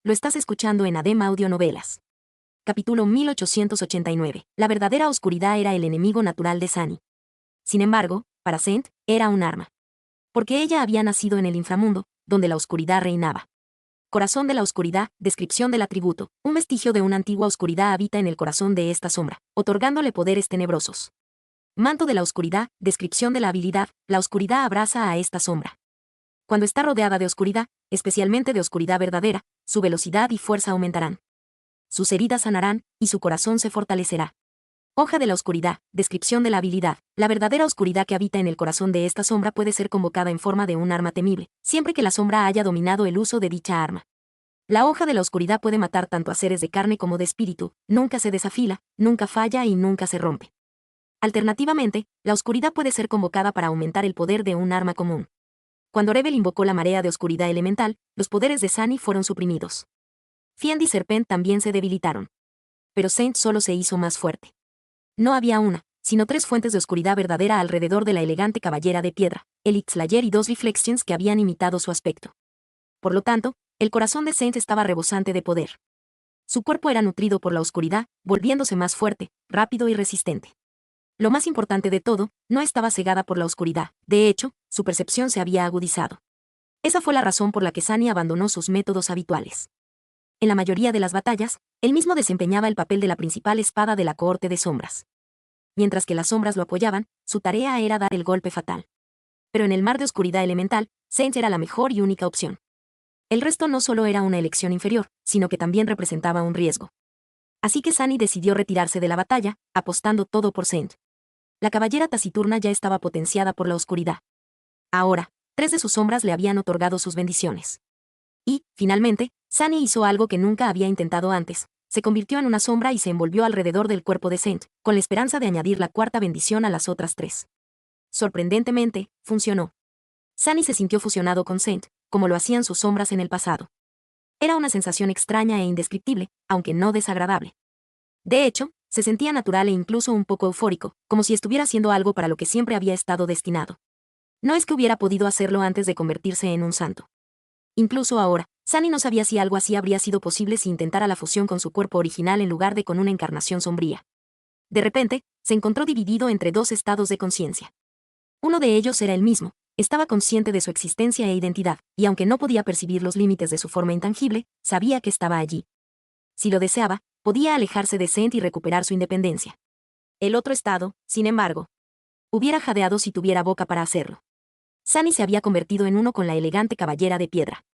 lo estás escuchando en ADEM Audionovelas. Capítulo 1889. La verdadera oscuridad era el enemigo natural de Sunny. Sin embargo, para Saint, era un arma. Porque ella había nacido en el inframundo, donde la oscuridad reinaba. Corazón de la oscuridad, descripción del atributo. Un vestigio de una antigua oscuridad habita en el corazón de esta sombra, otorgándole poderes tenebrosos. Manto de la oscuridad, descripción de la habilidad. La oscuridad abraza a esta sombra. Cuando está rodeada de oscuridad, especialmente de oscuridad verdadera, su velocidad y fuerza aumentarán. Sus heridas sanarán, y su corazón se fortalecerá. Hoja de la oscuridad, descripción de la habilidad. La verdadera oscuridad que habita en el corazón de esta sombra puede ser convocada en forma de un arma temible, siempre que la sombra haya dominado el uso de dicha arma. La hoja de la oscuridad puede matar tanto a seres de carne como de espíritu, nunca se desafila, nunca falla y nunca se rompe. Alternativamente, la oscuridad puede ser convocada para aumentar el poder de un arma común. Cuando Rebel invocó la marea de oscuridad elemental, los poderes de Sunny fueron suprimidos. Fiend y Serpent también se debilitaron. Pero Saint solo se hizo más fuerte. No había una, sino 3 fuentes de oscuridad verdadera alrededor de la elegante caballera de piedra, el X-Slayer y 2 Reflections que habían imitado su aspecto. Por lo tanto, el corazón de Saint estaba rebosante de poder. Su cuerpo era nutrido por la oscuridad, volviéndose más fuerte, rápido y resistente. Lo más importante de todo, no estaba cegada por la oscuridad, de hecho, su percepción se había agudizado. Esa fue la razón por la que Sunny abandonó sus métodos habituales. En la mayoría de las batallas, él mismo desempeñaba el papel de la principal espada de la cohorte de sombras. Mientras que las sombras lo apoyaban, su tarea era dar el golpe fatal. Pero en el mar de oscuridad elemental, Saint era la mejor y única opción. El resto no solo era una elección inferior, sino que también representaba un riesgo. Así que Sunny decidió retirarse de la batalla, apostando todo por Saint. La caballera taciturna ya estaba potenciada por la oscuridad. Ahora, 3 de sus sombras le habían otorgado sus bendiciones. Y, finalmente, Sunny hizo algo que nunca había intentado antes. Se convirtió en una sombra y se envolvió alrededor del cuerpo de Saint, con la esperanza de añadir la 4ª bendición a las otras 3. Sorprendentemente, funcionó. Sunny se sintió fusionado con Saint, como lo hacían sus sombras en el pasado. Era una sensación extraña e indescriptible, aunque no desagradable. De hecho, se sentía natural e incluso un poco eufórico, como si estuviera haciendo algo para lo que siempre había estado destinado. No es que hubiera podido hacerlo antes de convertirse en un santo. Incluso ahora, Sunny no sabía si algo así habría sido posible si intentara la fusión con su cuerpo original en lugar de con una encarnación sombría. De repente, se encontró dividido entre 2 estados de conciencia. Uno de ellos era él mismo, estaba consciente de su existencia e identidad, y aunque no podía percibir los límites de su forma intangible, sabía que estaba allí. Si lo deseaba, podía alejarse de Saint y recuperar su independencia. El otro estado, sin embargo, hubiera jadeado si tuviera boca para hacerlo. Sunny se había convertido en uno con la elegante caballera de piedra.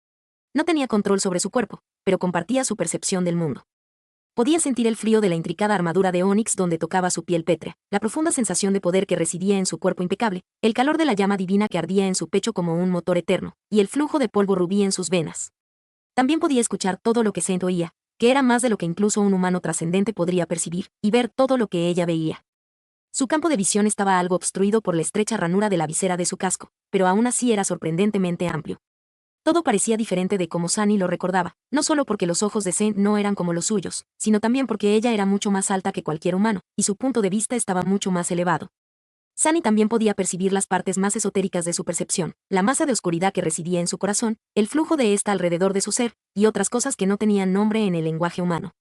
No tenía control sobre su cuerpo, pero compartía su percepción del mundo. Podía sentir el frío de la intricada armadura de ónix donde tocaba su piel pétrea, la profunda sensación de poder que residía en su cuerpo impecable, el calor de la llama divina que ardía en su pecho como un motor eterno, y el flujo de polvo rubí en sus venas. También podía escuchar todo lo que Saint oía, que era más de lo que incluso un humano trascendente podría percibir, y ver todo lo que ella veía. Su campo de visión estaba algo obstruido por la estrecha ranura de la visera de su casco, pero aún así era sorprendentemente amplio. Todo parecía diferente de como Sunny lo recordaba, no solo porque los ojos de Saint no eran como los suyos, sino también porque ella era mucho más alta que cualquier humano, y su punto de vista estaba mucho más elevado. Sunny también podía percibir las partes más esotéricas de su percepción, la masa de oscuridad que residía en su corazón, el flujo de ésta alrededor de su ser, y otras cosas que no tenían nombre en el lenguaje humano.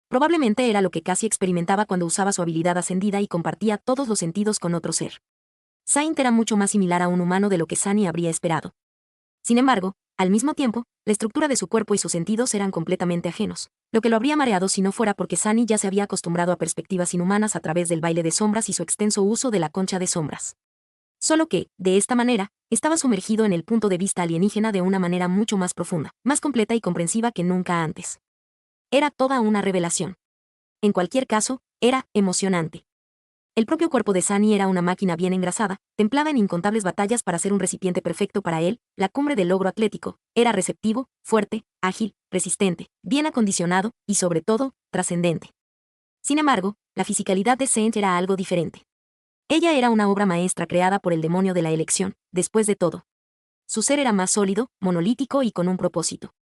Probablemente era lo que casi experimentaba cuando usaba su habilidad ascendida y compartía todos los sentidos con otro ser. Saint era mucho más similar a un humano de lo que Sunny habría esperado. Sin embargo, al mismo tiempo, la estructura de su cuerpo y sus sentidos eran completamente ajenos, lo que lo habría mareado si no fuera porque Sunny ya se había acostumbrado a perspectivas inhumanas a través del baile de sombras y su extenso uso de la concha de sombras. Solo que, de esta manera, estaba sumergido en el punto de vista alienígena de una manera mucho más profunda, más completa y comprensiva que nunca antes. Era toda una revelación. En cualquier caso, era emocionante. El propio cuerpo de Sunny era una máquina bien engrasada, templada en incontables batallas para ser un recipiente perfecto para él, la cumbre del logro atlético. Era receptivo, fuerte, ágil, resistente, bien acondicionado y, sobre todo, trascendente. Sin embargo, la fisicalidad de Saint era algo diferente. Ella era una obra maestra creada por el demonio de la elección, después de todo. Su ser era más sólido, monolítico y con un propósito.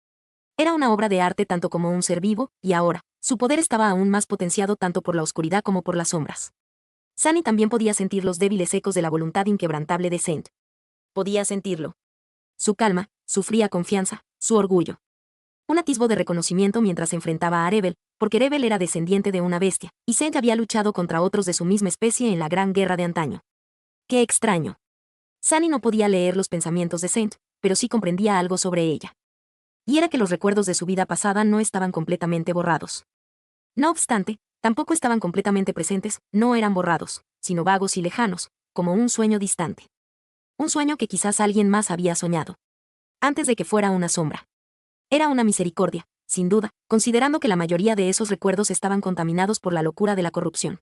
Era una obra de arte tanto como un ser vivo, y ahora, su poder estaba aún más potenciado tanto por la oscuridad como por las sombras. Sunny también podía sentir los débiles ecos de la voluntad inquebrantable de Saint. Podía sentirlo. Su calma, su fría confianza, su orgullo. Un atisbo de reconocimiento mientras se enfrentaba a Arebel, porque Arebel era descendiente de una bestia, y Saint había luchado contra otros de su misma especie en la Gran Guerra de antaño. ¡Qué extraño! Sunny no podía leer los pensamientos de Saint, pero sí comprendía algo sobre ella. Y era que los recuerdos de su vida pasada no estaban completamente borrados. No obstante, tampoco estaban completamente presentes, no eran borrados, sino vagos y lejanos, como un sueño distante. Un sueño que quizás alguien más había soñado. Antes de que fuera una sombra. Era una misericordia, sin duda, considerando que la mayoría de esos recuerdos estaban contaminados por la locura de la corrupción.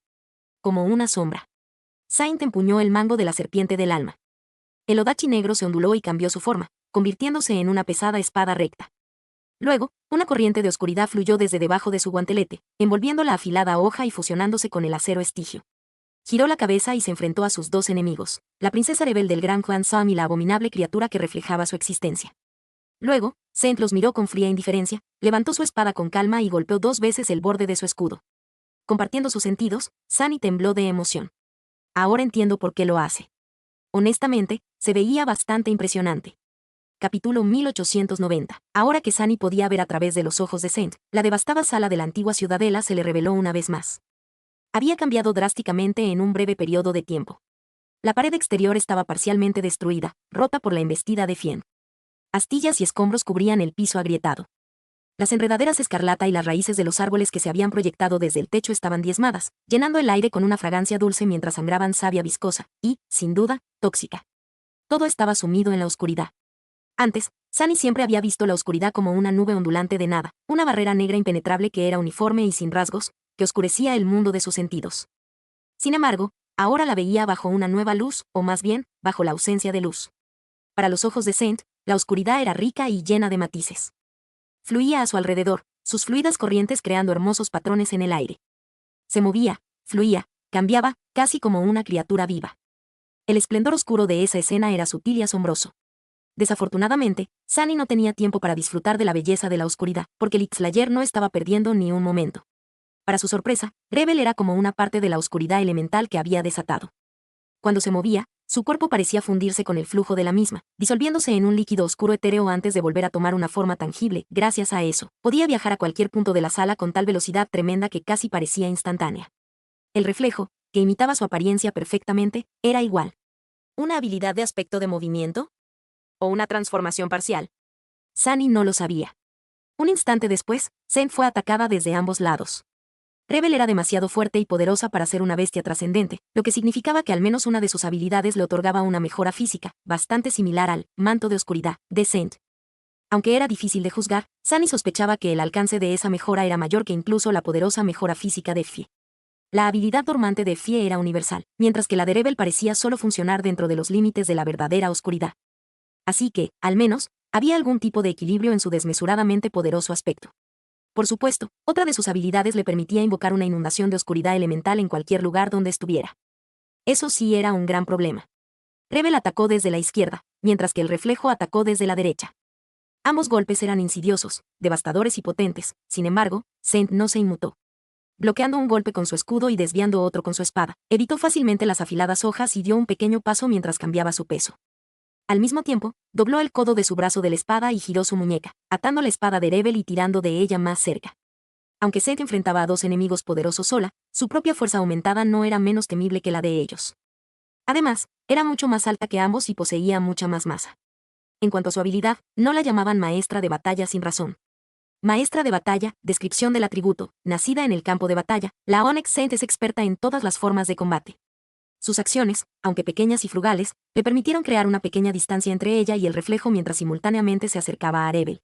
Como una sombra. Saint empuñó el mango de la serpiente del alma. El odachi negro se onduló y cambió su forma, convirtiéndose en una pesada espada recta. Luego, una corriente de oscuridad fluyó desde debajo de su guantelete, envolviendo la afilada hoja y fusionándose con el acero estigio. Giró la cabeza y se enfrentó a sus dos enemigos, la princesa Rebel del gran clan Sam y la abominable criatura que reflejaba su existencia. Luego, Saint los miró con fría indiferencia, levantó su espada con calma y golpeó 2 veces el borde de su escudo. Compartiendo sus sentidos, Sunny tembló de emoción. Ahora entiendo por qué lo hace. Honestamente, se veía bastante impresionante. Capítulo 1890. Ahora que Sunny podía ver a través de los ojos de Saint, la devastada sala de la antigua ciudadela se le reveló una vez más. Había cambiado drásticamente en un breve periodo de tiempo. La pared exterior estaba parcialmente destruida, rota por la embestida de Fien. Astillas y escombros cubrían el piso agrietado. Las enredaderas escarlata y las raíces de los árboles que se habían proyectado desde el techo estaban diezmadas, llenando el aire con una fragancia dulce mientras sangraban savia viscosa, y, sin duda, tóxica. Todo estaba sumido en la oscuridad. Antes, Sunny siempre había visto la oscuridad como una nube ondulante de nada, una barrera negra impenetrable que era uniforme y sin rasgos, que oscurecía el mundo de sus sentidos. Sin embargo, ahora la veía bajo una nueva luz, o más bien, bajo la ausencia de luz. Para los ojos de Saint, la oscuridad era rica y llena de matices. Fluía a su alrededor, sus fluidas corrientes creando hermosos patrones en el aire. Se movía, fluía, cambiaba, casi como una criatura viva. El esplendor oscuro de esa escena era sutil y asombroso. Desafortunadamente, Sunny no tenía tiempo para disfrutar de la belleza de la oscuridad, porque el Slayer no estaba perdiendo ni un momento. Para su sorpresa, Rebel era como una parte de la oscuridad elemental que había desatado. Cuando se movía, su cuerpo parecía fundirse con el flujo de la misma, disolviéndose en un líquido oscuro etéreo antes de volver a tomar una forma tangible. Gracias a eso, podía viajar a cualquier punto de la sala con tal velocidad tremenda que casi parecía instantánea. El reflejo, que imitaba su apariencia perfectamente, era igual. ¿Una habilidad de aspecto de movimiento? ¿O una transformación parcial? Sunny no lo sabía. Un instante después, Saint fue atacada desde ambos lados. Rebel era demasiado fuerte y poderosa para ser una bestia trascendente, lo que significaba que al menos una de sus habilidades le otorgaba una mejora física, bastante similar al manto de oscuridad de Saint. Aunque era difícil de juzgar, Sunny sospechaba que el alcance de esa mejora era mayor que incluso la poderosa mejora física de Fie. La habilidad dormante de Fie era universal, mientras que la de Rebel parecía solo funcionar dentro de los límites de la verdadera oscuridad. Así que, al menos, había algún tipo de equilibrio en su desmesuradamente poderoso aspecto. Por supuesto, otra de sus habilidades le permitía invocar una inundación de oscuridad elemental en cualquier lugar donde estuviera. Eso sí era un gran problema. Rebel atacó desde la izquierda, mientras que el reflejo atacó desde la derecha. Ambos golpes eran insidiosos, devastadores y potentes, sin embargo, Saint no se inmutó. Bloqueando un golpe con su escudo y desviando otro con su espada, evitó fácilmente las afiladas hojas y dio un pequeño paso mientras cambiaba su peso. Al mismo tiempo, dobló el codo de su brazo de la espada y giró su muñeca, atando la espada de Rebel y tirando de ella más cerca. Aunque Saint enfrentaba a 2 enemigos poderosos sola, su propia fuerza aumentada no era menos temible que la de ellos. Además, era mucho más alta que ambos y poseía mucha más masa. En cuanto a su habilidad, no la llamaban maestra de batalla sin razón. Maestra de batalla, descripción del atributo, nacida en el campo de batalla, la Onyx Saint es experta en todas las formas de combate. Sus acciones, aunque pequeñas y frugales, le permitieron crear una pequeña distancia entre ella y el reflejo mientras simultáneamente se acercaba a Rebel.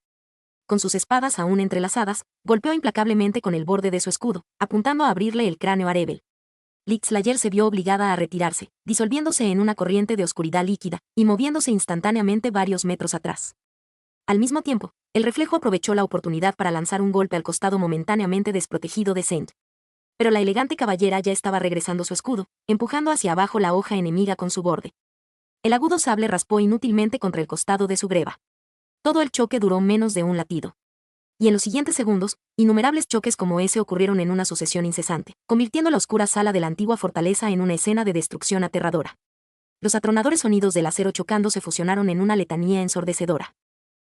Con sus espadas aún entrelazadas, golpeó implacablemente con el borde de su escudo, apuntando a abrirle el cráneo a Rebel. Slayer se vio obligada a retirarse, disolviéndose en una corriente de oscuridad líquida, y moviéndose instantáneamente varios metros atrás. Al mismo tiempo, el reflejo aprovechó la oportunidad para lanzar un golpe al costado momentáneamente desprotegido de Saint. Pero la elegante caballera ya estaba regresando su escudo, empujando hacia abajo la hoja enemiga con su borde. El agudo sable raspó inútilmente contra el costado de su greba. Todo el choque duró menos de un latido. Y en los siguientes segundos, innumerables choques como ese ocurrieron en una sucesión incesante, convirtiendo la oscura sala de la antigua fortaleza en una escena de destrucción aterradora. Los atronadores sonidos del acero chocando se fusionaron en una letanía ensordecedora.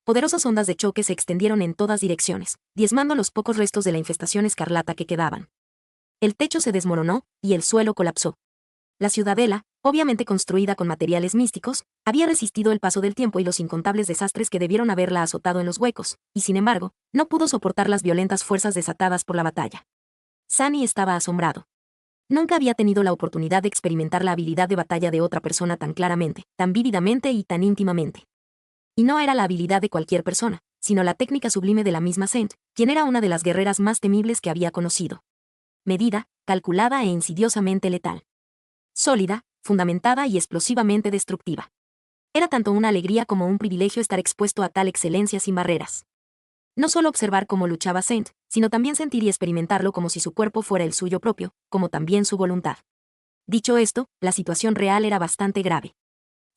Poderosas ondas de choque se extendieron en todas direcciones, diezmando los pocos restos de la infestación escarlata que quedaban. El techo se desmoronó, y el suelo colapsó. La ciudadela, obviamente construida con materiales místicos, había resistido el paso del tiempo y los incontables desastres que debieron haberla azotado en los huecos, y sin embargo, no pudo soportar las violentas fuerzas desatadas por la batalla. Sunny estaba asombrado. Nunca había tenido la oportunidad de experimentar la habilidad de batalla de otra persona tan claramente, tan vívidamente y tan íntimamente. Y no era la habilidad de cualquier persona, sino la técnica sublime de la misma Saint, quien era una de las guerreras más temibles que había conocido. Medida, calculada e insidiosamente letal. Sólida, fundamentada y explosivamente destructiva. Era tanto una alegría como un privilegio estar expuesto a tal excelencia sin barreras. No solo observar cómo luchaba Saint, sino también sentir y experimentarlo como si su cuerpo fuera el suyo propio, como también su voluntad. Dicho esto, la situación real era bastante grave.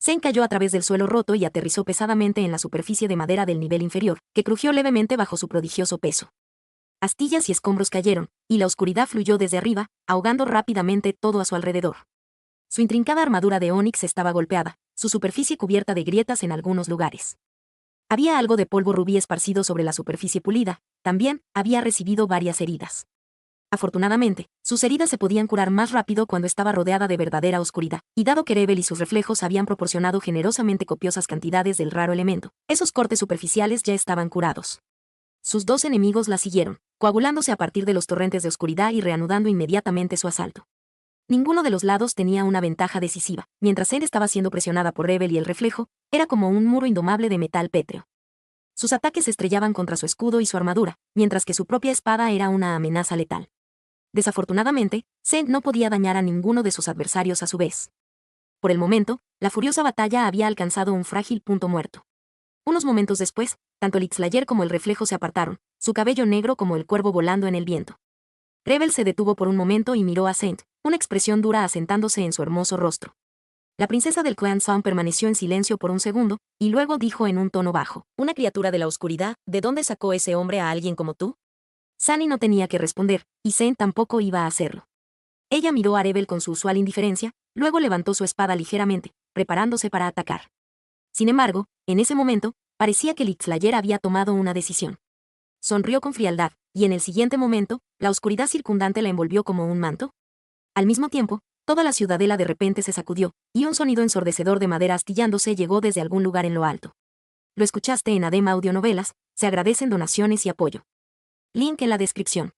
Saint cayó a través del suelo roto y aterrizó pesadamente en la superficie de madera del nivel inferior, que crujió levemente bajo su prodigioso peso. Astillas y escombros cayeron, y la oscuridad fluyó desde arriba, ahogando rápidamente todo a su alrededor. Su intrincada armadura de ónix estaba golpeada, su superficie cubierta de grietas en algunos lugares. Había algo de polvo rubí esparcido sobre la superficie pulida, también había recibido varias heridas. Afortunadamente, sus heridas se podían curar más rápido cuando estaba rodeada de verdadera oscuridad, y dado que Rebel y sus reflejos habían proporcionado generosamente copiosas cantidades del raro elemento, esos cortes superficiales ya estaban curados. Sus dos enemigos la siguieron, coagulándose a partir de los torrentes de oscuridad y reanudando inmediatamente su asalto. Ninguno de los lados tenía una ventaja decisiva, mientras él estaba siendo presionada por Rebel y el reflejo, era como un muro indomable de metal pétreo. Sus ataques se estrellaban contra su escudo y su armadura, mientras que su propia espada era una amenaza letal. Desafortunadamente, Saint no podía dañar a ninguno de sus adversarios a su vez. Por el momento, la furiosa batalla había alcanzado un frágil punto muerto. Unos momentos después, tanto el Ixlayer como el reflejo se apartaron, su cabello negro como el cuervo volando en el viento. Rebel se detuvo por un momento y miró a Saint, una expresión dura asentándose en su hermoso rostro. La princesa del clan Sound permaneció en silencio por un segundo, y luego dijo en un tono bajo: «¿Una criatura de la oscuridad? ¿De dónde sacó ese hombre a alguien como tú?» Sunny no tenía que responder, y Saint tampoco iba a hacerlo. Ella miró a Rebel con su usual indiferencia, luego levantó su espada ligeramente, preparándose para atacar. Sin embargo, en ese momento, parecía que el Ixlayer había tomado una decisión. Sonrió con frialdad, y en el siguiente momento, la oscuridad circundante la envolvió como un manto. Al mismo tiempo, toda la ciudadela de repente se sacudió, y un sonido ensordecedor de madera astillándose llegó desde algún lugar en lo alto. Lo escuchaste en Adem Audionovelas, se agradecen donaciones y apoyo. Link en la descripción.